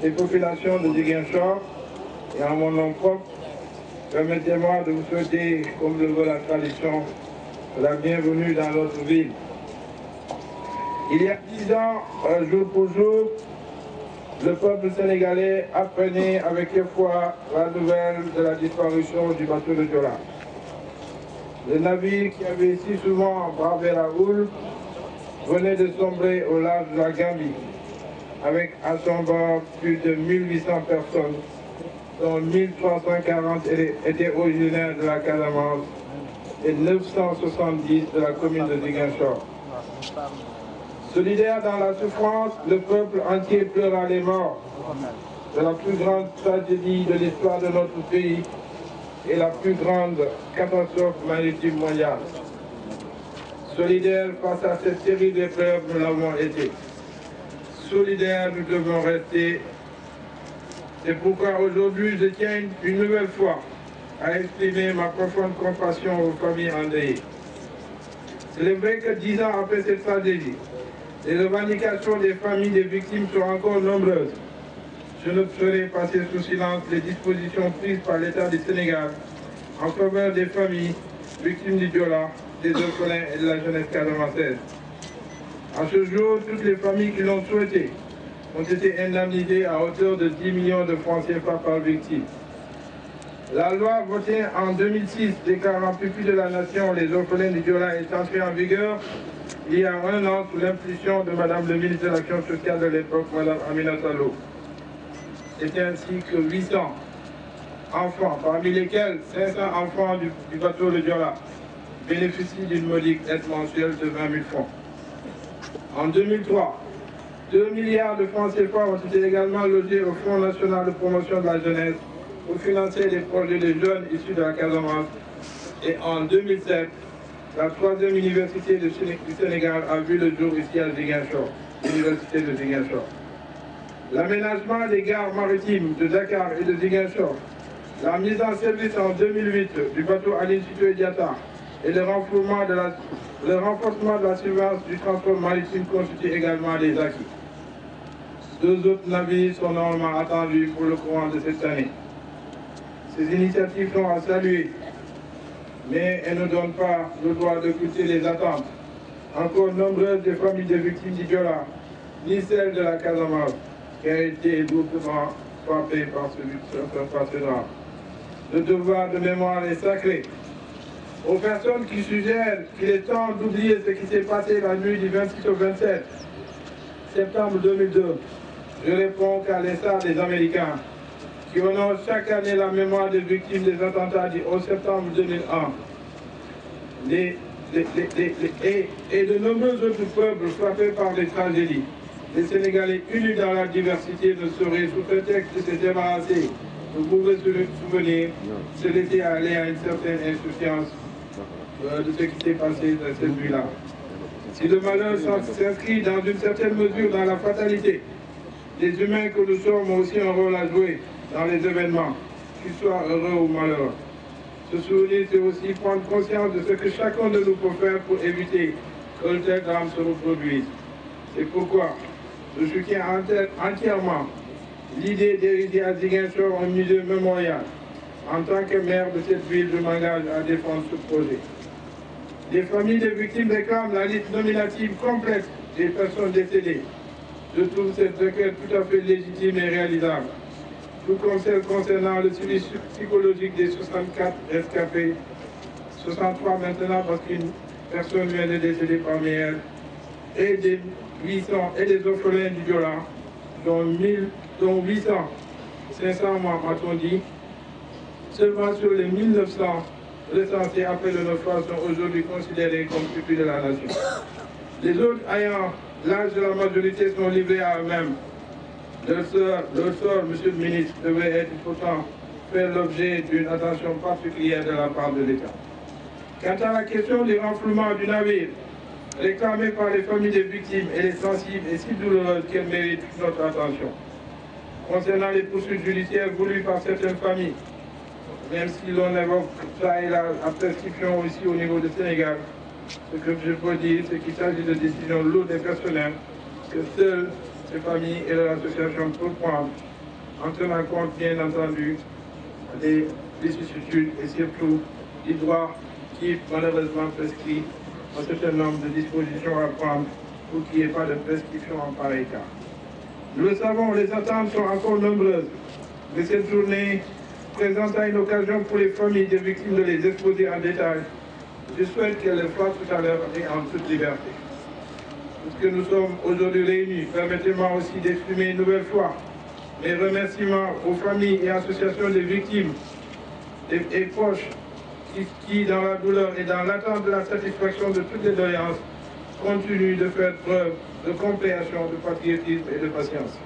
et populations de Ziguinchor et en mon nom propre, permettez-moi de vous souhaiter, comme le veut la tradition, la bienvenue dans notre ville. Il y a 10 ans, jour pour jour, le peuple sénégalais apprenait avec effroi la nouvelle de la disparition du bateau de Joola. Le navire qui avait si souvent bravé la houle venait de sombrer au large de la Gambie, avec à son bord plus de 1800 personnes, dont 1340 étaient originaires de la Casamance et 970 de la commune de Ziguinchor. Solidaire dans la souffrance, le peuple entier pleura les morts de la plus grande tragédie de l'histoire de notre pays et la plus grande catastrophe maritime mondiale. Solidaire face à cette terrible épreuve, nous l'avons été. Solidaires, nous devons rester. C'est pourquoi aujourd'hui, je tiens une nouvelle fois à exprimer ma profonde compassion aux familles endeuillées. Il est vrai que 10 ans après cette tragédie, les revendications des familles des victimes sont encore nombreuses. Je ne ferai passer sous silence les dispositions prises par l'État du Sénégal en faveur des familles victimes du Joola, des orphelins et de la jeunesse casamançaise. À ce jour, toutes les familles qui l'ont souhaité ont été indemnisées à hauteur de 10 millions de francs CFA par victime. La loi votée en 2006 déclarant pupille de la nation les orphelins du Joola est entrée en vigueur il y a 1 an sous l'impulsion de Madame le ministre de l'Action sociale de l'époque, Madame Aminata Lo. C'est ainsi que 800 enfants, parmi lesquels 500 enfants du bateau de Joola, bénéficient d'une modique aide mensuelle de 20 000 francs. En 2003, 2 milliards de francs CFA ont été également logés au Fonds national de promotion de la jeunesse pour financer les projets de jeunes issus de la Casamance. Et en 2007, la 3e université du Sénégal a vu le jour ici à Ziguinchor, l'université de Ziguinchor. L'aménagement des gares maritimes de Dakar et de Ziguinchor, la mise en service en 2008 du bateau Aline Sitoé Diatta et le renforcement de la surveillance du transport maritime constituent également des acquis. 2 autres navires sont normalement attendus pour le courant de cette année. Ces initiatives sont à saluer, mais elles ne donnent pas le droit de coûter les attentes. Encore nombreuses des familles des victimes du Joola, ni celles de la Casamance, qui a été lourdement frappée par ce drame. Le devoir de mémoire est sacré. Aux personnes qui suggèrent qu'il est temps d'oublier ce qui s'est passé la nuit du 26 au 27 septembre 2002, je réponds qu'à l'instar des Américains, qui honorent chaque année la mémoire des victimes des attentats du 11 septembre 2001, et de nombreux autres peuples frappés par des tragédies. Les Sénégalais unis dans la diversité ne sauraient, sous prétexte de se débarrasser, vous pouvez se souvenir, se laisser aller à une certaine insouciance de ce qui s'est passé dans cette nuit-là. Si le malheur s'inscrit dans une certaine mesure dans la fatalité, les humains que nous sommes ont aussi un rôle à jouer dans les événements, qu'ils soient heureux ou malheureux. Se souvenir, c'est aussi prendre conscience de ce que chacun de nous peut faire pour éviter que le tel drame se reproduise. C'est pourquoi je soutiens entièrement l'idée d'ériger à Ziguinchor un musée mémorial. En tant que maire de cette ville, je m'engage à défendre ce projet. Les familles des victimes réclament la liste nominative complète des personnes décédées. Je trouve cette requête tout à fait légitime et réalisable. Tout comme celle concernant le suivi psychologique des 64 rescapés, 63 maintenant parce qu'une personne vient de décéder parmi elles, et des 800 et des orphelins du Joola, dont 800, 500 m'a-t-on dit, seulement sur les 1900 recensés après le naufrage sont aujourd'hui considérés comme pupilles de la nation. Les autres ayant l'âge de la majorité sont livrés à eux-mêmes. Leur sort, Monsieur le ministre, devrait être pourtant faire l'objet d'une attention particulière de la part de l'État. Quant à la question du renflouement du navire, réclamée par les familles des victimes, elle est sensible et si douloureuse qu'elle mérite toute notre attention. Concernant les poursuites judiciaires voulues par certaines familles, même si l'on évoque ça et la prescription aussi au niveau du Sénégal, ce que je peux dire, c'est qu'il s'agit de décisions lourdes et personnelles que seuls ces familles et de l'association pour prendre en tenant compte, bien entendu, des vicissitudes et surtout du droit qui malheureusement prescrit un certain nombre de dispositions à prendre pour qu'il n'y ait pas de prescription en pareil cas. Nous le savons, les attentes sont encore nombreuses, mais cette journée présentera une occasion pour les familles des victimes de les exposer en détail. Je souhaite qu'elles le fassent tout à l'heure et en toute liberté. Puisque nous sommes aujourd'hui réunis, permettez-moi aussi d'exprimer une nouvelle fois mes remerciements aux familles et associations des victimes et proches qui, dans la douleur et dans l'attente de la satisfaction de toutes les doléances, continuent de faire preuve de compréhension, de patriotisme et de patience.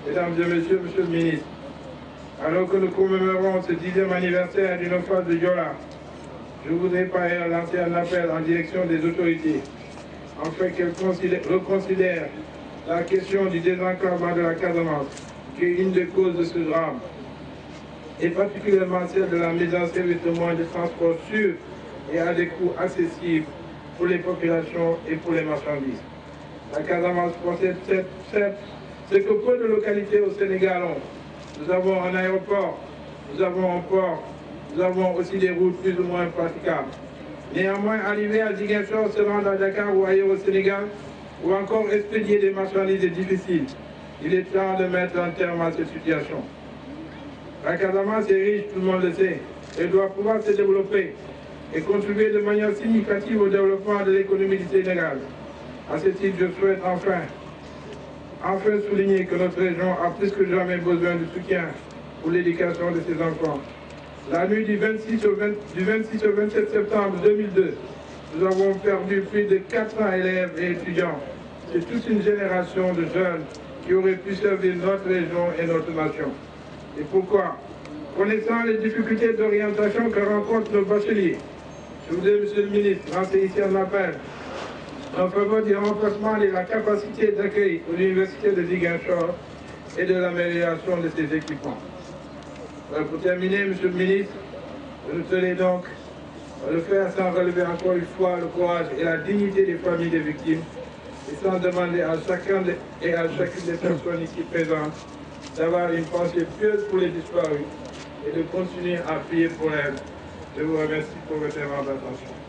Mesdames et messieurs, monsieur le ministre, alors que nous commémorons ce 10e anniversaire du naufrage de Joola, je voudrais par ailleurs lancer un appel en direction des autorités, afin qu'elles reconsidèrent la question du désenclavement de la Casamance, qui est une des causes de ce drame, et particulièrement celle de la mise en service de moyens de transport sûrs et à des coûts accessibles pour les populations et pour les marchandises. La Casamance possède certes ce que peu de localités au Sénégal ont. Nous avons un aéroport, nous avons un port, nous avons aussi des routes plus ou moins praticables. Néanmoins, arriver à Ziguinchor, se rendre à Dakar ou ailleurs au Sénégal, ou encore expédier des marchandises est difficile. Il est temps de mettre un terme à cette situation. La Casamance est riche, tout le monde le sait, et doit pouvoir se développer et contribuer de manière significative au développement de l'économie du Sénégal. À ce titre, je souhaite enfin souligner que notre région a plus que jamais besoin de soutien pour l'éducation de ses enfants. La nuit du 26 au 27 septembre 2002, nous avons perdu plus de 400 élèves et étudiants. C'est toute une génération de jeunes qui auraient pu servir notre région et notre nation. Et pourquoi? Connaissant les difficultés d'orientation que rencontrent nos bacheliers, je voudrais, monsieur le ministre, lancer ici un appel en faveur du renforcement de la capacité d'accueil de l'université de Ziguinchor et de l'amélioration de ses équipements. Pour terminer, monsieur le ministre, je tenais donc à le faire sans relever encore une fois le courage et la dignité des familles des victimes et sans demander à chacun et à chacune des personnes ici présentes d'avoir une pensée pieuse pour les disparus et de continuer à prier pour elles. Je vous remercie pour votre attention.